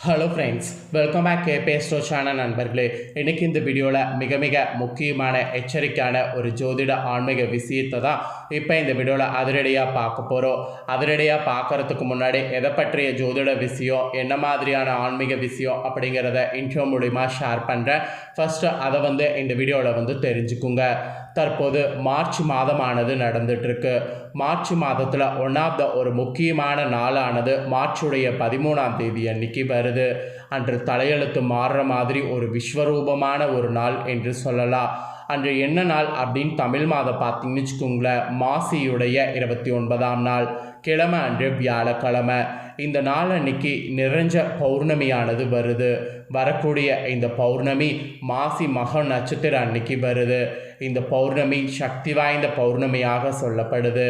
Hello friends, welcome back கேபேஸ்டோ channel நண்பர்களே. இன்றைக்கி இந்த வீடியோவில் மிக முக்கியமான எச்சரிக்கையான ஒரு ஜோதிட ஆன்மீக விஷயத்தை தான் இப்போ இந்த வீடியோவில் அதிரடியாக பார்க்க போகிறோம். அதிரடியாக பார்க்குறதுக்கு முன்னாடி எதை பற்றிய ஜோதிட விஷயம், என்ன மாதிரியான ஆன்மீக விஷயம் அப்படிங்கிறத இன்ட்ரோ மூலிமா ஷேர் பண்ணுறேன். ஃபஸ்ட்டு அதை இந்த வீடியோவில் தெரிஞ்சுக்குங்க. தற்போது மார்ச் மாதமானது நடந்துகிட்ருக்கு. மார்ச் மாதத்தில் ஒரு முக்கியமான நாளானது மார்ச்சுடைய 13ஆம் தேதி அன்னைக்கு வருது. அன்று தலையெழுத்து மாறுற மாதிரி ஒரு விஸ்வரூபமான ஒரு நாள் என்று சொல்லலாம். அன்று என்ன நாள் அப்படின்னு தமிழ் மாதம் பார்த்தீங்கன்னு வச்சுக்கோங்களேன், மாசியுடைய 29ஆம் நாள், கிழமை அன்று வியாழக்கிழமை. இந்த நாள் அன்னைக்கு நிறைஞ்ச பௌர்ணமியானது வருது. வரக்கூடிய இந்த பௌர்ணமி மாசி மக நட்சத்திரம் அன்னைக்கு வருது. இந்த பௌர்ணமி சக்தி வாய்ந்த பௌர்ணமியாக சொல்லப்படுது.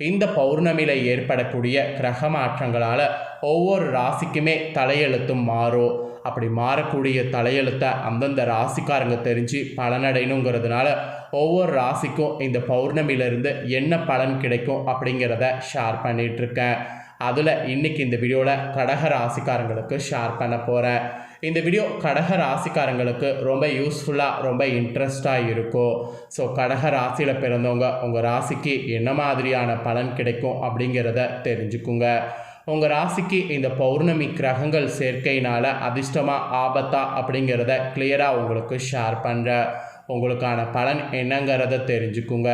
இந்த பௌர்ணமியில் ஏற்படக்கூடிய கிரக மாற்றங்களால் ஒவ்வொரு ராசிக்குமே தலையெழுத்தும் மாறும். அப்படி மாறக்கூடிய தலையெழுத்தை அந்தந்த ராசிக்காரங்க தெரிஞ்சு பலனடையணுங்கிறதுனால ஒவ்வொரு ராசிக்கும் இந்த பௌர்ணமியிலிருந்து என்ன பலன் கிடைக்கும் அப்படிங்கிறத ஷேர் பண்ணிகிட்ருக்கேன். அதில் இன்றைக்கி இந்த வீடியோவில் கடக ராசிக்காரங்களுக்கு ஷேர் பண்ண போகிறேன். இந்த வீடியோ கடக ராசிக்காரங்களுக்கு ரொம்ப யூஸ்ஃபுல்லாக, ரொம்ப இன்ட்ரெஸ்டாக இருக்கும். ஸோ கடக ராசியில் பிறந்தவங்க உங்கள் ராசிக்கு என்ன மாதிரியான பலன் கிடைக்கும் அப்படிங்கிறத தெரிஞ்சுக்குங்க. உங்கள் ராசிக்கு இந்த பௌர்ணமி கிரகங்கள் சேர்க்கையினால் அதிர்ஷ்டமாக ஆபத்தா அப்படிங்கிறத கிளியராக உங்களுக்கு ஷேர் பண்ணுறேன். உங்களுக்கான பலன் என்னங்கிறத தெரிஞ்சுக்குங்க.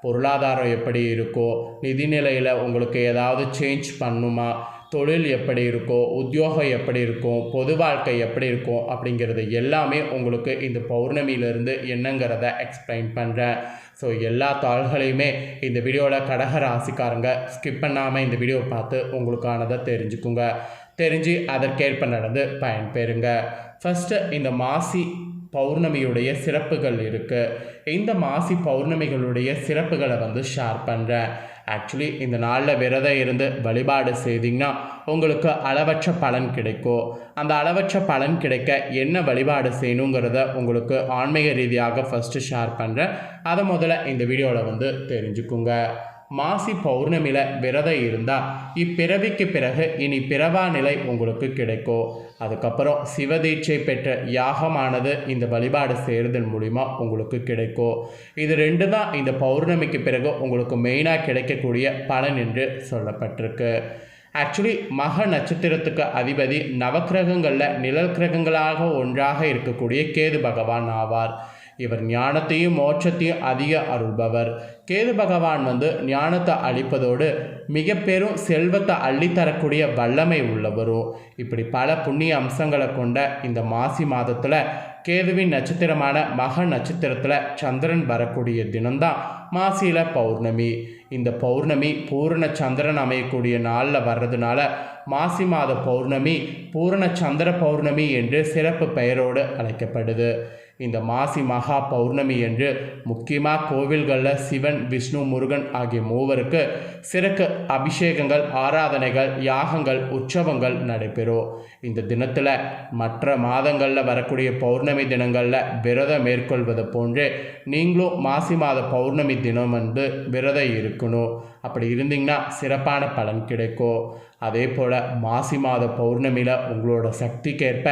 பொருளாதாரம் எப்படி இருக்கோ, நிதிநிலையில் உங்களுக்கு ஏதாவது சேஞ்ச் பண்ணுமா, தொழில் எப்படி இருக்கோ, உத்தியோகம் எப்படி இருக்கும், பொது வாழ்க்கை எப்படி இருக்கும் அப்படிங்கிறது எல்லாமே உங்களுக்கு இந்த பௌர்ணமியிலிருந்து என்னங்கிறத எக்ஸ்பிளைன் பண்ணுறேன். ஸோ எல்லா தாள்களையுமே இந்த வீடியோவில் கடக ராசிக்காரங்க ஸ்கிப் பண்ணாமல் இந்த வீடியோ பார்த்து உங்களுக்கானதை தெரிஞ்சுக்குங்க. தெரிஞ்சு அதற்கேற்ப நடந்து பயன்பெறுங்க. ஃபஸ்ட்டு இந்த மாசி பௌர்ணமியுடைய சிறப்புகள் இருக்குது. இந்த மாசி பௌர்ணமிகளுடைய சிறப்புகளை ஷேர் பண்ணுறேன். ஆக்சுவலி இந்த நாளில் விரதம் இருந்து வழிபாடு செய்திங்கன்னா உங்களுக்கு அளவற்ற பலன் கிடைக்கும். அந்த அளவற்ற பலன் கிடைக்க என்ன வழிபாடு செய்யணுங்கிறத உங்களுக்கு ஆன்மீக ரீதியாக ஃபஸ்ட்டு ஷேர் பண்ணுறேன். அதை முதல்ல இந்த வீடியோவில் தெரிஞ்சுக்குங்க. மாசி பௌர்ணமியில் விரதம் இருந்தால் இப்பிறவிக்கு பிறகு இனி பிறவா நிலை உங்களுக்கு கிடைக்கும். அதுக்கப்புறம் சிவதீட்சை பெற்ற யாகமானது இந்த வழிபாடு செய்கிறதன் மூலிமா உங்களுக்கு கிடைக்கும். இது ரெண்டு தான் இந்த பௌர்ணமிக்கு பிறகு உங்களுக்கு மெயினாக கிடைக்கக்கூடிய பலன் என்று சொல்லப்பட்டிருக்கு. ஆக்சுவலி மக நட்சத்திரத்துக்கு அதிபதி நவக்கிரகங்களில் நிழல் கிரகங்களாக ஒன்றாக இருக்கக்கூடிய கேது பகவான் ஆவார். இவர் ஞானத்தையும் மோட்சத்தையும் அதிக அருள்பவர். கேது பகவான் ஞானத்தை அளிப்பதோடு மிக பெரும் செல்வத்தை அள்ளித்தரக்கூடிய வல்லமை உள்ளவரும். இப்படி பல புண்ணிய அம்சங்களை கொண்ட இந்த மாசி மாதத்தில் கேதுவின் நட்சத்திரமான மக நட்சத்திரத்தில் சந்திரன் வரக்கூடிய தினம்தான் மாசியில் பௌர்ணமி. இந்த பௌர்ணமி பூரண சந்திரன் அமையக்கூடிய நாளில் வர்றதுனால மாசி மாத பௌர்ணமி பூரண சந்திர பௌர்ணமி என்று சிறப்பு பெயரோடு அழைக்கப்படுது. இந்த மாசி மகா பௌர்ணமி என்று முக்கியமாக கோவில்களில் சிவன், விஷ்ணு, முருகன் ஆகிய மூவருக்கு சிறப்பு அபிஷேகங்கள், ஆராதனைகள், யாகங்கள், உற்சவங்கள் நடைபெறும். இந்த தினத்தில் மற்ற மாதங்களில் வரக்கூடிய பௌர்ணமி தினங்களில் விரதம் மேற்கொள்வது போன்று நீங்களும் மாசி மாத பௌர்ணமி தினம் விரதம் இருக்கணும். அப்படி இருந்தீங்கன்னா சிறப்பான பலன் கிடைக்கும். அதே போல் மாசி மாத பௌர்ணமியில் உங்களோட சக்திக்கேற்ப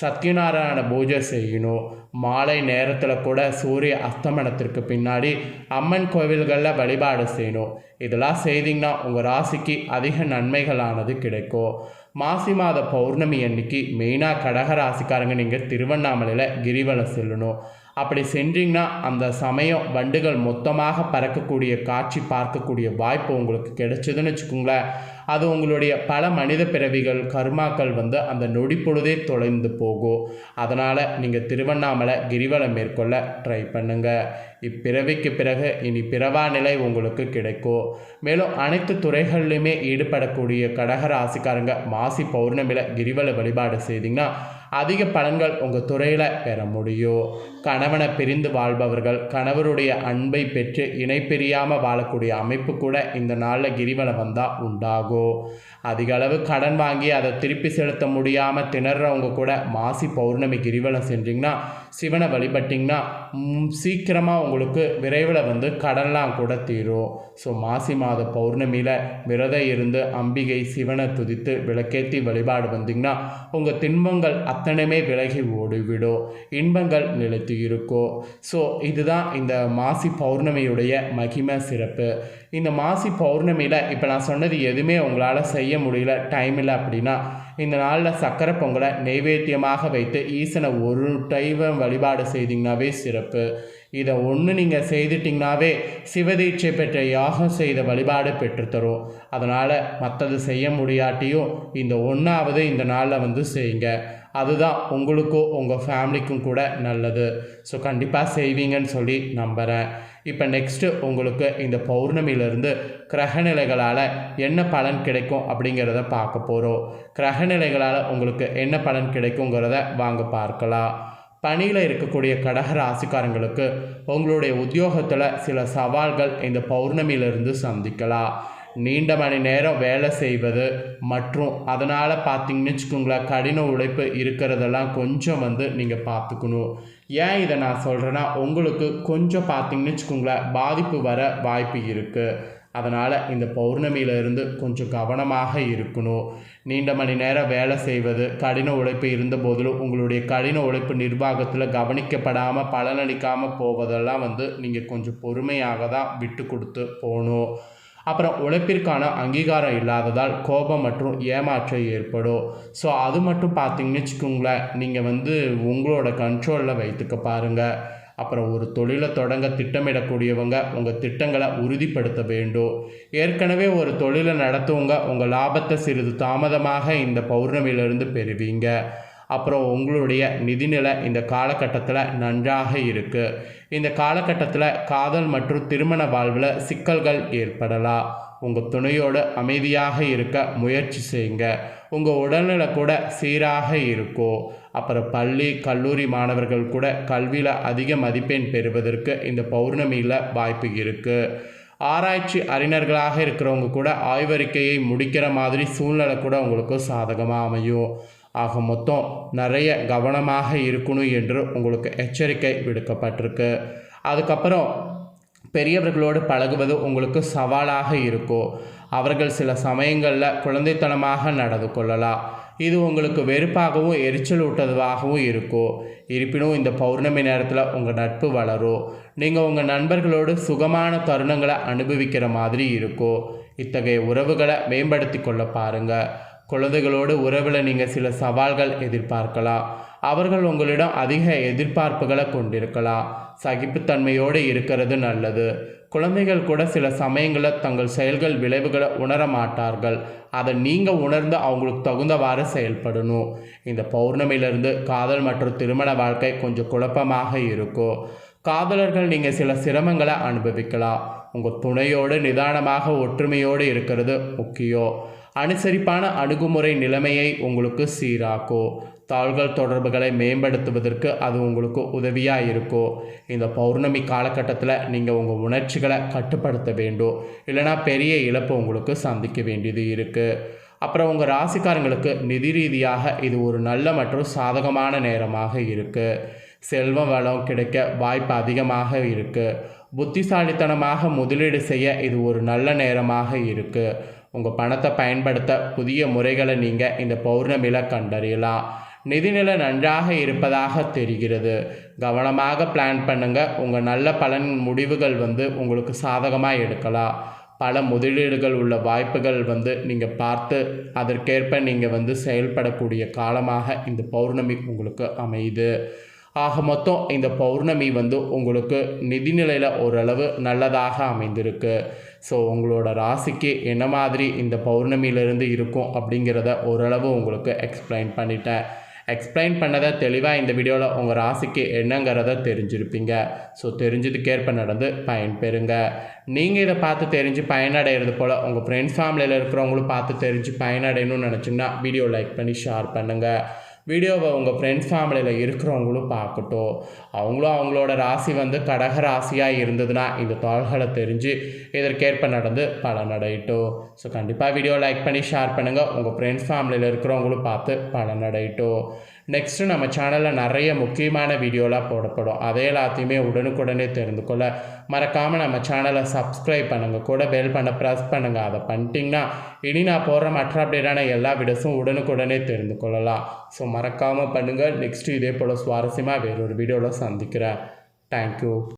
சத்யநாராயண பூஜை செய்யணும். மாலை நேரத்தில் கூட சூரிய அஸ்தமனத்திற்கு பின்னாடி அம்மன் கோவில்களில் வழிபாடு செய்யணும். இதெல்லாம் செய்திங்கன்னா உங்கள் ராசிக்கு அதிக நன்மைகளானது கிடைக்கும். மாசி மாத பௌர்ணமி அன்னைக்கு மெயினாக கடக ராசிக்காரங்க நீங்கள் திருவண்ணாமலையில் கிரிவலம் செல்லணும். அப்படி சென்றீங்கன்னா அந்த சமயம் வண்டுகள் மொத்தமாக பறக்கக்கூடிய காட்சி பார்க்கக்கூடிய வாய்ப்பு உங்களுக்கு கிடைச்சதுன்னு வச்சுக்கோங்களேன். அது உங்களுடைய பல மனித பிறவிகள் கர்மாக்கள் அந்த நொடி பொழுதே தொலைந்து போகும். அதனால் நீங்கள் திருவண்ணாமலை கிரிவலம் மேற்கொள்ள ட்ரை பண்ணுங்கள். இப்பிறவிக்கு பிறகு இனி பிறவா நிலை உங்களுக்கு கிடைக்கும். மேலும் அனைத்து துறைகள்லையுமே ஈடுபடக்கூடிய கடக ராசிக்காரங்க மாசி பௌர்ணமியில் கிரிவல வழிபாடு செய்திங்கன்னா அதிக பலன்கள் உங்கள் துறையில் பெற முடியும். கணவனை பிரிந்து வாழ்பவர்கள் கணவருடைய அன்பை பெற்று இணை பிரியாமல் வாழக்கூடிய அமைப்பு கூட இந்த நாளில் கிரிவலம் வந்தால் உண்டாகும். ஆகும். அதிக அளவு கடன் வாங்கி அதை திருப்பி செலுத்த முடியாமல் திணறவங்க கூட மாசி பௌர்ணமி கிரிவலம் செஞ்சிங்கன்னா, சிவனை வழிபட்டிங்கன்னா சீக்கிரமாக உங்களுக்கு விரைவில் கடன்லாம் கூட தீரும். ஸோ மாசி மாத பௌர்ணமியில் விரதம் இருந்து அம்பிகை சிவனை துதித்து விளக்கேற்றி வழிபாடு வந்தீங்கன்னா உங்கள் துன்பங்கள் அத்தனையுமே விலகி ஓடிவிடும், இன்பங்கள் நிலைத்து இருக்கும். ஸோ இதுதான் இந்த மாசி பௌர்ணமியுடைய மகிமை சிறப்பு. இந்த மாசி பௌர்ணமியில் இப்போ நான் சொன்னது எதுவுமே உங்களால் செய்ய முடியல, டைம் இல்லை அப்படின்னா இந்த நாளில் சக்கரை பொங்கலை நெய்வேத்தியமாக வைத்து ஈசனை ஒரு டைம் வழிபாடு செய்தீங்கன்னாவே சிறப்பு. இதை ஒன்று நீங்கள் செய்துட்டிங்கனாவே சிவதீட்சை பெற்ற யாகம் செய்த வழிபாடு பெற்றுத்தரும். அதனால் மற்றது செய்ய முடியாட்டியும் இந்த ஒன்றாவது இந்த நாளில் செய்யுங்க. அதுதான் உங்களுக்கும் உங்கள் ஃபேமிலிக்கும் கூட நல்லது. ஸோ கண்டிப்பாக செய்வீங்கன்னு சொல்லி நம்புகிறேன். இப்போ நெக்ஸ்ட்டு உங்களுக்கு இந்த பௌர்ணமியிலிருந்து கிரகநிலைகளால் என்ன பலன் கிடைக்கும் அப்படிங்கிறத பார்க்க போகிறோம். கிரகநிலைகளால் உங்களுக்கு என்ன பலன் கிடைக்குங்கிறத வாங்க பார்க்கலாம். பணியில் இருக்கக்கூடிய கடக ராசிக்காரங்களுக்கு உங்களுடைய உத்தியோகத்தில் சில சவால்கள் இந்த பௌர்ணமியிலிருந்து சந்திக்கலாம். நீண்ட மணி நேரம் வேலை செய்வது மற்றும் அதனால் பார்த்தீங்கன்னு வச்சுக்கோங்களேன், கடின உழைப்பு இருக்கிறதெல்லாம் கொஞ்சம் நீங்கள் பார்த்துக்கணும். ஏன் இதை நான் சொல்கிறேன்னா, உங்களுக்கு கொஞ்சம் பார்த்தீங்கன்னு வச்சுக்கோங்களேன் பாதிப்பு வர வாய்ப்பு இருக்குது. அதனால் இந்த பௌர்ணமியிலிருந்து கொஞ்சம் கவனமாக இருக்கணும். நீண்ட மணி நேரம் வேலை செய்வது, கடின உழைப்பு இருந்த போதிலும் உங்களுடைய கடின உழைப்பு நிர்வாகத்தில் கவனிக்கப்படாமல் பலனளிக்காமல் போவதெல்லாம் நீங்கள் கொஞ்சம் பொறுமையாக தான் விட்டு கொடுத்து போகணும். அப்புறம் உழைப்பிற்கான அங்கீகாரம் இல்லாததால் கோபம் மற்றும் ஏமாற்றம் ஏற்படும். ஸோ அது மட்டும் பார்த்தீங்கன்னு வச்சுக்கோங்களேன், நீங்கள் உங்களோட கண்ட்ரோலில் வைத்துக்க பாருங்கள். அப்புறம் ஒரு தொழிலை தொடங்க திட்டமிடக்கூடியவங்க உங்கள் திட்டங்களை உறுதிப்படுத்த வேண்டும். ஏற்கனவே ஒரு தொழிலை நடத்துவங்க உங்கள் லாபத்தை சிறிது தாமதமாக இந்த பௌர்ணமியிலிருந்து பெறுவீங்க. அப்புறம் உங்களுடைய நிதிநிலை இந்த காலகட்டத்தில் நன்றாக இருக்குது. இந்த காலகட்டத்தில் காதல் மற்றும் திருமண வாழ்வில் சிக்கல்கள் ஏற்படலாம். உங்கள் துணையோடு அமைதியாக இருக்க முயற்சி செய்யுங்க. உங்கள் உடல்நிலை கூட சீராக இருக்கும். அப்புறம் பள்ளி கல்லூரி மாணவர்கள் கூட கல்வியில் அதிக மதிப்பெண் பெறுவதற்கு இந்த பௌர்ணமியில் வாய்ப்பு இருக்குது. ஆராய்ச்சி அறிஞர்களாக இருக்கிறவங்க கூட ஆய்வறிக்கையை முடிக்கிற மாதிரி சூழ்நிலை கூட உங்களுக்கு சாதகமாக அமையும். ஆக மொத்தம் நிறைய கவனமாக இருக்கணும் என்று உங்களுக்கு எச்சரிக்கை விடுக்கப்பட்டிருக்கு. அதுக்கப்புறம் பெரியவர்களோடு பழகுவது உங்களுக்கு சவாலாக இருக்கும். அவர்கள் சில சமயங்களில் குழந்தைத்தனமாக நடந்து கொள்ளலாம். இது உங்களுக்கு வெறுப்பாகவும் எரிச்சல் ஊட்டுவதாகவும் இருக்கும். இருப்பினும் இந்த பௌர்ணமி நேரத்தில் உங்கள் நட்பு வளரும். நீங்கள் உங்கள் நண்பர்களோடு சுகமான தருணங்களை அனுபவிக்கிற மாதிரி இருக்கும். இத்தகைய உறவுகளை மேம்படுத்தி கொள்ள பாருங்கள். குழந்தைகளோடு உறவில் நீங்கள் சில சவால்கள் எதிர்பார்க்கலாம். அவர்கள் உங்களிடம் அதிக எதிர்பார்ப்புகளை கொண்டிருக்கலாம். சகிப்புத்தன்மையோடு இருக்கிறது நல்லது. குழந்தைகள் கூட சில சமயங்களில் தங்கள் செயல்கள் விளைவுகளை உணர மாட்டார்கள். அதை நீங்கள் உணர்ந்து அவங்களுக்கு தகுந்தவாறு செயல்படணும். இந்த பௌர்ணமியிலிருந்து காதல் மற்றும் திருமண வாழ்க்கை கொஞ்சம் குழப்பமாக இருக்கும். காதலர்கள் நீங்கள் சில சிரமங்களை அனுபவிக்கலாம். உங்கள் துணையோடு நிதானமாக ஒற்றுமையோடு இருக்கிறது முக்கியம். அனுசரிப்பான அணுகுமுறை நிலைமையை உங்களுக்கு சீராக்கும். தாள்கள் தொடர்புகளை மேம்படுத்துவதற்கு அது உங்களுக்கு உதவியாக இருக்கும். இந்த பௌர்ணமி காலகட்டத்தில் நீங்கள் உங்கள் உணர்ச்சிகளை கட்டுப்படுத்த வேண்டும். இல்லைனா பெரிய இழப்பு உங்களுக்கு சந்திக்க வேண்டியது இருக்குது. அப்புறம் உங்கள் ராசிக்காரங்களுக்கு நிதி ரீதியாக இது ஒரு நல்ல மற்றும் சாதகமான நேரமாக இருக்குது. செல்வ வளம் கிடைக்க வாய்ப்பு அதிகமாக இருக்குது. புத்திசாலித்தனமாக முதலீடு செய்ய இது ஒரு நல்ல நேரமாக இருக்குது. உங்கள் பணத்தை பயன்படுத்த புதிய முறைகளை நீங்கள் இந்த பௌர்ணமியில் கண்டறியலாம். நிதிநிலை நன்றாக இருப்பதாக தெரிகிறது. கவனமாக பிளான் பண்ணுங்கள். உங்கள் நல்ல பலன் முடிவுகள் உங்களுக்கு சாதகமாக எடுக்கலாம். பல முதலீடுகள் உள்ள வாய்ப்புகள் நீங்கள் பார்த்து அதற்கேற்ப நீங்கள் செயல்படக்கூடிய காலமாக இந்த பௌர்ணமி உங்களுக்கு அமையுது. ஆக மொத்தம் இந்த பௌர்ணமி உங்களுக்கு நிதிநிலையில் ஓரளவு நல்லதாக அமைந்திருக்கு. ஸோ உங்களோட ராசிக்கு என்ன மாதிரி இந்த பௌர்ணமியிலிருந்து இருக்கும் அப்படிங்கிறத ஓரளவு உங்களுக்கு எக்ஸ்பிளைன் பண்ணிட்டேன். எக்ஸ்பிளைன் பண்ணதை தெளிவாக இந்த வீடியோவில் உங்கள் ராசிக்கு என்னங்கிறத தெரிஞ்சிருப்பீங்க. ஸோ தெரிஞ்சதுக்கேற்ப நடந்து பயன்பெறுங்க. நீங்கள் இதை பார்த்து தெரிஞ்சு பயனடைகிறது போல் உங்கள் ஃப்ரெண்ட்ஸ் ஃபேமிலியில் இருக்கிறவங்களும் பார்த்து தெரிஞ்சு பயனடையணும்னு நினச்சிங்கன்னா வீடியோ லைக் பண்ணி ஷேர் பண்ணுங்கள். வீடியோவை உங்கள் ஃப்ரெண்ட்ஸ் ஃபேமிலியில் இருக்கிறவங்களும் பார்க்கட்டும். அவங்களும் அவங்களோட ராசி வந்து கடக ராசியாக இருந்ததுன்னா இந்த தாள்களை தெரிஞ்சு இதற்கேற்ப நடந்து பலனடையட்டும். ஸோ கண்டிப்பாக வீடியோ லைக் பண்ணி ஷேர் பண்ணுங்கள். உங்கள் ஃப்ரெண்ட்ஸ் ஃபேமிலியில் இருக்கிறவங்களும் பார்த்து பலனடையட்டும். நெக்ஸ்ட்டு நம்ம சேனலில் நிறைய முக்கியமான வீடியோலாம் போடப்படும். அதே எல்லாத்தையுமே உடனுக்குடனே தெரிந்து கொள்ள மறக்காமல் நம்ம சேனலை சப்ஸ்கிரைப் பண்ணுங்கள். கூட பெல் பண்ண ப்ரெஸ் பண்ணுங்கள். அதை பண்ணிட்டீங்கன்னா இனி நான் போடுற மற்ற அப்டேட்டான எல்லா வீடியோஸும் உடனுக்குடனே தெரிந்து கொள்ளலாம். ஸோ மறக்காமல் பண்ணுங்கள். நெக்ஸ்ட்டு இதே போல் சுவாரஸ்யமாக வேறொரு வீடியோவில் சந்திக்கிறேன். தேங்க்யூ.